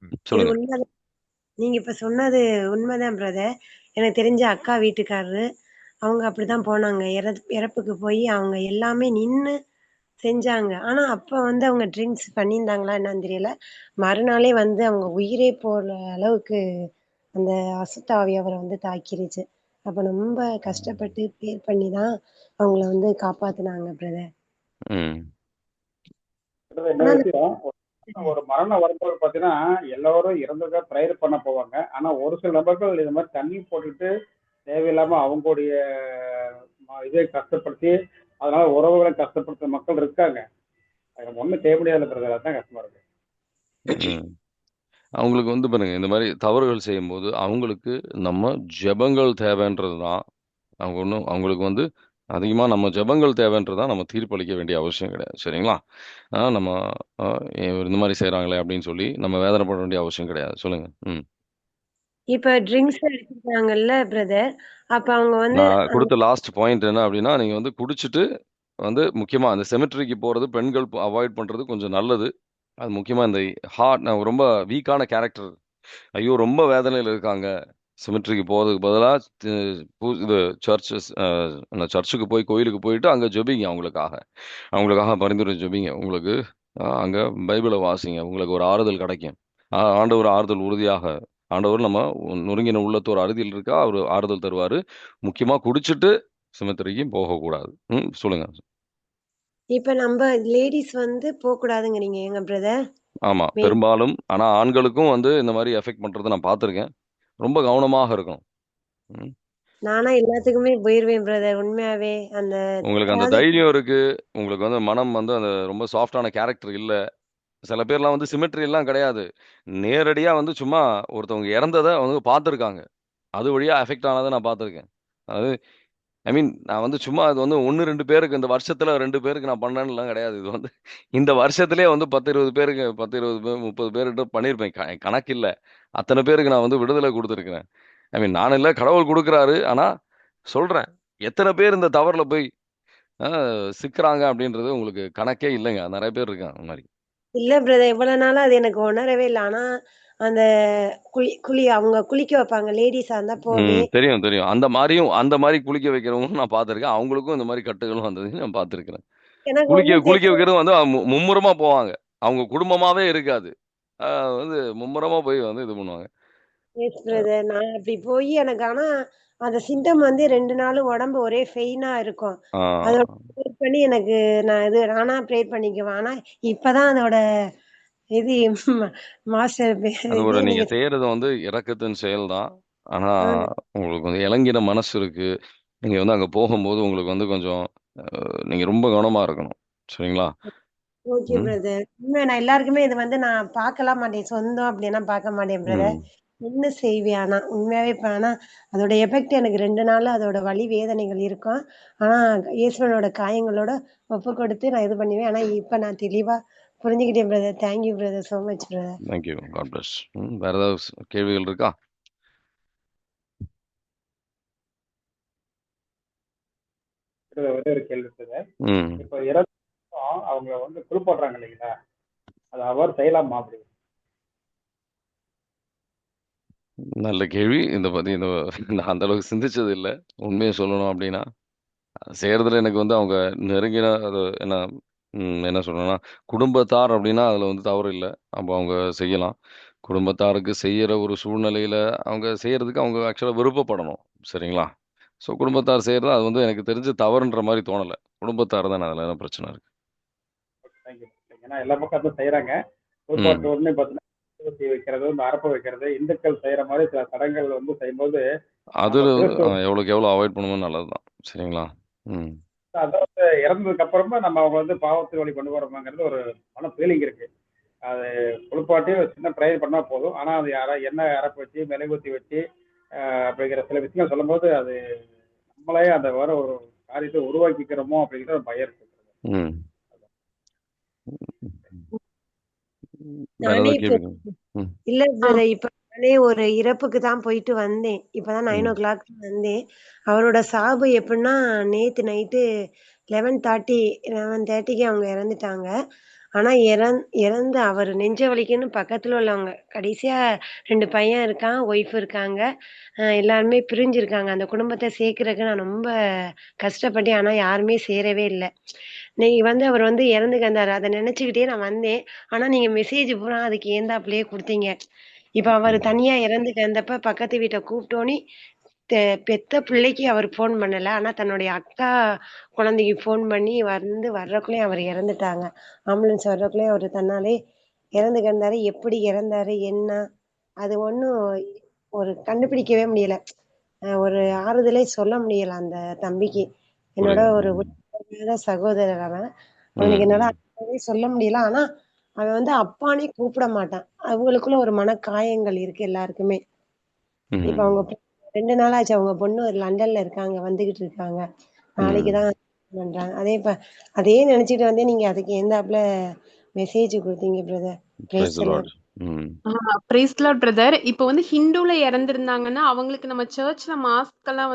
இது சொல்லுங்க. உண்மைதான். நீங்க இப்ப சொன்னது உண்மைதான் பிரதர். எனக்கு தெரிஞ்ச அக்கா வீட்டுக்காரரு, அவங்க அப்படிதான் போனாங்க. இறப்புக்கு போய் அவங்க எல்லாமே நின்னு செஞ்சாங்க. ஆனா, அப்ப வந்து அவங்க ட்ரிங்க்ஸ் பண்ணியிருந்தாங்களா என்னன்னு தெரியல. மறுநாளே வந்து அவங்க உயிரே போற அளவுக்கு அந்த அசுத்த ஆவி அவர வந்து தாக்கிருச்சு. அப்ப ரொம்ப கஷ்டப்பட்டு ப்ரேயர் பண்ணி தான் அவங்கள வந்து காப்பாத்துனாங்க பிரதர். ம். என்ன ஆனா அந்த விஷயம், ஒரு மரணம் வரும்போது பாத்தீங்கன்னா எல்லாரும் இறந்ததா ப்ரேயர் பண்ண போவாங்க. ஆனா ஒரு சில நபர்கள் இந்த மாதிரி தண்ணி போட்டுட்டு தேவையில்லாம அவங்களுடைய இதை கஷ்டப்படுத்தி அதனால உறவுகளை கஷ்டப்படுத்துற மக்கள் இருக்காங்க. அது ஒண்ணும் செய்ய முடியாத பிரதர். அதான் கஷ்டமா இருக்கு. ம். அவங்களுக்கு வந்து பாருங்க, இந்த மாரி தவறுகள் செய்யும்போது, அவங்களுக்கு நம்ம ஜெபங்கள் தேவைன்றது தான். அவங்களுக்கு வந்து அதிகமா நம்ம ஜெபங்கள் தேவைன்றது தான் நம்ம தீர்ப்பளிக்க வேண்டிய அவசியம் கிடையாது. சரிங்களா? நம்ம அ இந்த மாரி செய்றாங்களே அப்படின்னு சொல்லி நம்ம வேதனைப்பட வேண்டிய அவசியம் கிடையாது. சொல்லுங்க. ம். இப்ப ட்ரிங்க்ஸ் எடுத்துக்கிறாங்கல்ல பிரதர். அப்ப அவங்க வந்து நான் குடுத்த லாஸ்ட் பாயிண்ட் என்ன அப்படின்னா, நீங்க வந்து குடிச்சிட்டு வந்து முக்கியமா அந்த செமெட்ரிக்கு போறது பெண்கள் அவாய்ட் பண்றது கொஞ்சம் நல்லது. அது முக்கியமா இந்த ரொம்ப வீக்கான கேரக்டர். ஐயோ! ரொம்ப வேதனையில இருக்காங்க. சிமெட்ரிக்கு போறதுக்கு பதிலா து இது சர்ச்சுக்கு போய் கோயிலுக்கு போயிட்டு அங்க ஜெபிங்க அவங்களுக்காக. அவங்களுக்காக பரிந்துரை ஜெபிங்க. உங்களுக்கு அங்க பைபிள வாசிங்க. உங்களுக்கு ஒரு ஆறுதல் கிடைக்கும். ஆண்டவர் ஆறுதல் உறுதியாக ஆண்டவர் நம்ம நொறுங்கின உள்ளத்தோர் அறுதியில் இருக்கா, அவரு ஆறுதல் தருவாரு. முக்கியமா குடிச்சிட்டு சிமெட்ரிக்கு போகக்கூடாது. சொல்லுங்க. இப்ப நம்ப லேடீஸ் வந்து போக்கூடாதுங்கிறீங்க ஏங்க பிரதர்? ஆமா. மெயின் பெரும்பாலும். ஆனா ஆண்களுக்கும் வந்து இந்த மாரி எஃபெக்ட் பண்றத நான் பார்த்துருக்கேன். ரொம்ப கவனமாக இருக்கணும். ம். நானா எல்லாத்துக்குமே போயிருவேன் பிரதர். உண்மையாவே. அந்த உங்களுக்கு அந்த அதாவது தைரியம் இருக்கு. உங்களுக்கு வந்து மனம் வந்து அந்த ரொம்ப சாஃப்ட்டான கேரக்டர் இல்ல. சில பேர்லாம் வந்து சிமெட்ரி எல்லாம் கிடையாது. நேரடியா வந்து சும்மா ஒருத்தவங்க இறந்தத வந்து பார்த்துருக்காங்க. அது வழியா அஃபெக்ட் ஆனத நான் பார்த்துருக்கேன். அது ஐ மீன் நான் வந்து சும்மா அது வந்து 1, 2 பேருக்கு இந்த வருஷத்துல 2 பேருக்கு நான் பண்ணேன்னுலாம் கிடையாது. இது வந்து இந்த வருஷத்திலேயே வந்து 10, 20 பேருக்கு 10, 20 பேர் 30 பேர்கிட்ட பண்ணியிருப்பேன். கணக்கு இல்ல. அத்தன பேருக்கு நான் வந்து விடுதலை குடுத்துருக்கிறேன். ஐ மீன் நான் இல்ல கடவுள் குடுக்குறாரு. ஆனா சொல்றேன். எத்தன பேர் இந்த தவறுல போய் அ சிக்குறாங்க அப்படின்றது உங்களுக்கு கணக்கே இல்லங்க. நெறைய பேர் இருக்காங்க அந்த மாரி. இல்ல பிரதர். இவ்வளோ நாளா அது எனக்கு உணரவே இல்ல. ஆனா, அந்த அவங்க குளிக்க வைப்பாங்க. லேடீஸா இருந்தா போவேன். தெரியும், தெரியும். அந்த மாரி குளிக்க வைக்கிறவங்களும் நான் பார்த்துருக்கேன். அவங்களுக்கும் இந்த மாரி கட்டுகளும் வந்ததையும் நான் பார்த்துருக்கிறேன். எனக்கு குளிக்க ஒண்ணும் குளிக்க தெரியல. வைக்கிறது வந்து மும்முரமா போவாங்க. அவங்க குடும்பமாவே இருக்காது. வந்து மும்முரமா போய் வந்து இது பண்ணுவாங்க. Yes brother. நான் அப்படி போயி எனக்கு ஆனா, அந்த சிம்டம் வந்து 2 நாளும் உடம்பு ஒரே பெயினா இருக்கும். ஆ அதோட ப்ரேயர் பண்ணி எனக்கு நான் இது நானா ப்ரேயர் பண்ணிக்குவேன். ஆனா, இப்பதான் அதோட இது மாஸ்டர் அது இது ஒரு நீங்க நீங்க செய்யறது வந்து இரக்கத்தின் செயல் தான். ஆனா, ஆ உங்களுக்கு வந்து இலங்கின மனசு இருக்கு. நீங்க வந்து அங்க போகும்போது உங்களுக்கு வந்து கொஞ்சம் நீங்க ரொம்ப கவனமா இருக்கணும். சரிங்களா? ஓகே ம். பிரதர். உண்மை நான் எல்லாருக்குமே இது வந்து நான் பார்க்கலாம் மாட்டேன். சொந்தம் அப்படின்னா பார்க்க மாட்டேன் பிரதர். ம். நின்னு செய்வேன் ஆனா. உண்மையாவே இப்ப ஆனா, அதோட எஃபெக்ட் எனக்கு 2 நாளா அதோட வலி, வேதனைகள் இருக்கும். ஆனா, இயேசுவனோட காயங்களோட ஒப்பு கொடுத்து நான் இது பண்ணுவேன். ஆனா, இப்ப நான் தெளிவா புரிஞ்சுக்கிட்டேன் brother. Thank you brother. So much brother. Thank you. God bless. வேற ஏதாவது கேள்விகள் இருக்கா? ஒரே ஒரு கேள்வி இருக்குது. ம். இப்போ இறந்தும் அவங்க வந்து குறிப்பிடுறாங்க இல்லைங்களா, அது அவர் செய்யலாமா அப்படி? நல்ல கேள்வி. நான் அந்த அளவுக்கு சிந்திச்சது இல்ல. உண்மைய சொல்லணும் அப்டின்னா. செய்றதுல எனக்கு வந்து அவங்க நெருங்கின அது என்ன என்ன சொல்றேன்னா, குடும்பத்தார் அப்டின்னா அதுல வந்து தவறு இல்ல. அப்ப அவங்க செய்யலாம். குடும்பத்தாருக்கு செய்யற ஒரு சூழ்நிலையில அவங்க செய்யறதுக்கு அவங்க ஆக்சுவலா விருப்பப்படணும். சரிங்களா? ஸோ குடும்பத்தார் செய்றது அது வந்து எனக்கு தெரிஞ்சு தவறுன்ற மாரி தோணல. குடும்பத்தார் தானே அதுல என்ன பிரச்சனை இருக்கு? தேங்க்யூ. ஏன்னா எல்லா பக்கம் அதான் செய்யறாங்க. குறிப்பாட்ட ம். உடனே பார்த்தீங்கன்னா ஊசி வைக்கிறது, இந்த அரப்பை வைக்கிறது, இந்துக்கள் செய்யற மாதிரி சில சடங்குகள் வந்து செய்யும்போது நம்ம அதுல கிறிஸ்துவ எவ்வளோக்கு எவ்வளோ அவாய்ட் பண்ணுமோ நல்லது தான். சரிங்களா? ம். அதாவது இறந்ததுக்கு அப்புறமா நம்ம அவங்க வந்து பாவத்து வழி கொண்டு வரோமாங்கிறது ஒரு மன ஃபீலிங் இருக்கு. அது குளிப்பாட்டி ஒரு சின்ன ப்ரேயர் பண்ணா போதும். ஆனா அது எண்ணெய் அரப்பு வச்சு மெழுகுவர்த்தி வச்சு அப்படிங்கிற சில விஷயங்கள் சொல்லும்போது அது நம்மளே அந்த வர ஒரு காரியத்தை உருவாக்கிக்கிறோமோ அப்படிங்கிற ஒரு பயம் இருக்கு. ம். வேற நானே ஏதாவது இப்போ கேள்வி? ம். இல்ல ஆ பிரதர். இப்ப நானே ஒரு இறப்புக்கு தான் போயிட்டு வந்தேன். இப்பதான் 9:00 வந்தேன். அவரோட சாவு எப்படின்னா, நேத்து நைட்டு 11:30க்கு அவங்க இறந்துட்டாங்க. ஆனா இறந்து அவரு நெஞ்ச வலிக்குன்னு பக்கத்துல உள்ளவங்க கடைசியா 2 பையன் இருக்கான், ஒய்ஃப் இருக்காங்க. எல்லாருமே பிரிஞ்சிருக்காங்க. அந்த குடும்பத்த சேர்க்கறக்கு நான் ரொம்ப கஷ்டப்பட்டேன். ஆனா யாருமே சேரவே இல்ல. நீங்க அவர் இறந்து கிடந்தாரு. அத நினைச்சுக்கிட்டே நான் வந்தேன். ஆனா நீங்க மெசேஜ் பூரா அதுக்கு ஏந்தாப்புலயே குடுத்தீங்க. இப்ப அவரு ம். தனியா இறந்து கிடந்தப்ப பக்கத்து வீட்ட கூப்பிட்டோனே, பெத்த பிள்ளைக்கு அவரு ஃபோன் பண்ணல. ஆனா தன்னுடைய அக்கா குழந்தைக்கு ஃபோன் பண்ணி வர்றக்குள்ளயும் அவரு இறந்துட்டாங்க. ஆம்புலன்ஸ் வர்றக்குள்ளயும் அவரு தன்னாலே இறந்து கிடந்தாரு. எப்படி இறந்தாரு? என்ன? அது ஒண்ணும் ஒரு கண்டுபிடிக்கவே முடியல. ஒரு ஆறுதலே சொல்ல முடியல அந்த தம்பிக்கு. என்னோட புரியுது. ஒரு ம். உடன்பிறந்த சகோதரர் அவன். அவனுக்கு ம். என்னால ம். அர்த்தமே சொல்ல முடியல. ஆனா, அவன் அப்பான்னே கூப்பிட மாட்டான். அவங்களுக்குள்ள ஒரு மனக்காயங்கள் இருக்கு எல்லாருக்குமே. இப்ப அவங்க ம். 2 நாள் ஆச்சு. அவங்க பொண்ணு லண்டன்ல இருக்காங்க. வந்துகிட்டு இருக்காங்க. நாளைக்கு ம். தான் பண்றாங்க. அதையே நினைச்சுட்டு வந்தேன். நீங்க அதுக்கு ஏந்தாப்புல மெசேஜ் குடுத்தீங்க brother. Praise praise the the Lord. Lord. ம். Praise the Lord brother. இப்போ ஹிந்துல இறந்திருந்தாங்கன்னா அவங்களுக்கு நம்ம சர்ச்ல மாஸ்க் எல்லாம்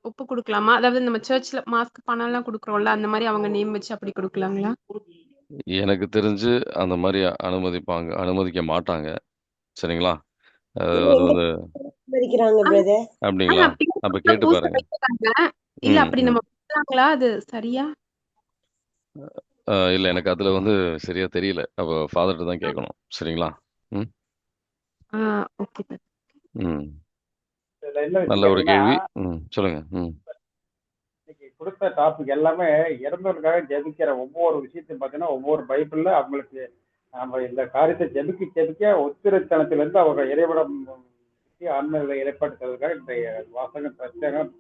ஒப்பு கொடுக்கலாமா? அதாவது நம்ம சர்ச்ல மாஸ்க் பணம் எல்லாம் கொடுக்குறோம்ல, அந்த மாதிரி அவங்க நேம் வச்சு அப்படி கொடுக்கலாங்களா? எனக்கு தெரிஞ்சு அந்த மாரி அனுமதிக்க மாட்டாங்க. சரிங்களா? அது இல்ல அது எங்க வந்து அனுமதிக்கிறாங்க பிரதர். அப்படிங்களா? அப்ப கேட்டு பூசை பாருங்க. வைக்கிறாங்க. இல்ல ம். அப்படி ம். நம்ம பண்ணலாங்களா? அது சரியா? இல்ல எனக்கு அதுல சரியா தெரியல. அப்ப ஃபாதர்ட்ட தான் கேட்கணும். சரிங்களா? ம். Okay sir. ம். இதுல என்ன விஷயம் நல்ல ஒரு கேட்டீங்கன்னா, கேள்வி. ம். சொல்லுங்க. ம். இன்னைக்கு கொடுத்த டாபிக் எல்லாமே இறந்தவர்களுக்காக ஜெபிக்கிற ஒவ்வொரு விஷயத்தையும் பார்த்தீங்கன்னா, ஒவ்வொரு பைபிள்ல அவங்களுக்கு நம்ம இந்த காரியத்தை ஜெபிக்க ஜெபிக்க ஒத்திரைத்தனத்திலிருந்து அவங்க இறைவிடம் ஆன்மீக இடைப்பாட்டுறதுக்காக இன்றைய வாசகம் பிரத்யேகம்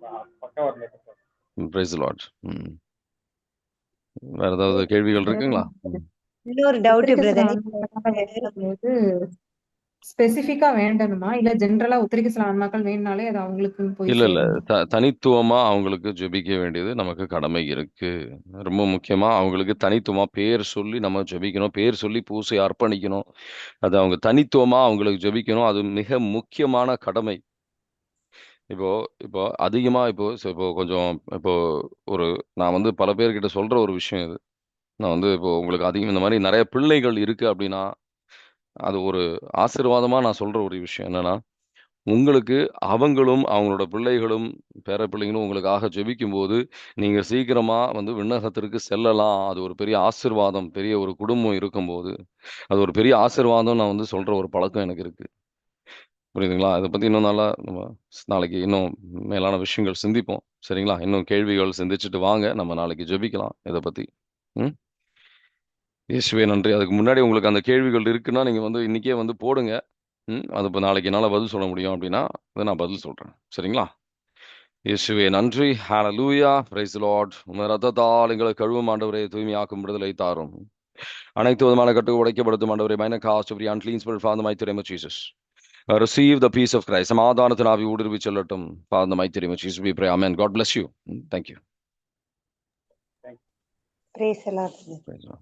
பக்கவர் நேற்று. Price the Lord. ம். வேற ஏதாவது கேள்விகள் இருக்குங்களா? ம். இன்னொரு டவுட் உத்திரிக்க சில பிரதர். ஆன்மாக்கள் வேண்டும்போது ஸ்பெசிபிக்கா வேண்டணுமா? இல்ல ஜெனரலா உத்திரிக்க சில ஆன்மாக்கள் வேணுனாலே அது அவங்களுக்கு போய் இல்ல, இல்ல. சேருமா? தனித்துவமா அவங்களுக்கு ஜெபிக்க வேண்டியது நமக்கு கடமை இருக்கு. ரொம்ப முக்கியமா அவங்களுக்கு தனித்துவமா பேர் சொல்லி நம்ம ஜெபிக்கணும். பேர் சொல்லி பூசை அர்ப்பணிக்கணும். அது அவங்க தனித்துவமா அவங்களுக்கு ஜெபிக்கணும். அது மிக முக்கியமான கடமை. இப்போ இப்போ அதிகமா இப்போ கொஞ்சம் இப்போ ஒரு நான் பல பேர்கிட்ட சொல்ற ஒரு விஷயம் இது. நான் இப்போ உங்களுக்கு அதிகம் இந்த மாரி நெறைய பிள்ளைகள் இருக்கு அப்டின்னா, அது ஒரு ஆசீர்வாதமா நான் சொல்ற ஒரு விஷயம் என்னன்னா, உங்களுக்கு அவங்களும், அவங்களோட பிள்ளைகளும், பேர பிள்ளைங்களும் உங்களுக்காக ஜெபிக்கும்போது, நீங்க சீக்கிரமா விண்ணகத்திற்கு செல்லலாம். அது ஒரு பெரிய ஆசீர்வாதம். பெரிய ஒரு குடும்பம் இருக்கும்போது, அது ஒரு பெரிய ஆசீர்வாதம் நான் சொல்ற ஒரு பழக்கம் எனக்கு இருக்கு. புரியுதுங்களா? இத பத்தி இன்னும் நல்லா நம்ம நாளைக்கு இன்னும் மேலான விஷயங்கள் சிந்திப்போம். சரிங்களா? இன்னும் கேள்விகள் சிந்திச்சுட்டு வாங்க. நம்ம நாளைக்கு ஜெபிக்கலாம் இத பத்தி. ம். இயேசுவே நன்றி. அதுக்கு முன்னாடி உங்களுக்கு அந்த கேள்விகள் இருக்குன்னா, நீங்க இன்னைக்கே போடுங்க. ம். அது இப்ப நாளைக்கு என்னால பதில் சொல்ல முடியும் அப்டின்னா, அத நான் பதில் சொல்றேன். சரிங்களா? இயேசுவே நன்றி. ஹalleluya. Praise the Lord. உம்முடைய இரத்தத்தால் எங்களை கழுவும் ஆண்டவரே, தூய்மையாக்கும் விடுதலை தாரும். அனைத்து விதமான கட்டு உடைக்கப்படுத்தும் ஆண்டவரே, bind the cast every unclean spirit, Father, in the mighty name of Jesus. Receive the peace of Christ. சமாதானத்தின் ஆவி ஊடுருவி செல்லட்டும். Father, in the mighty name of Jesus, we pray. Amen. God bless you. Thank you. Price the Lord. Praise the Lord.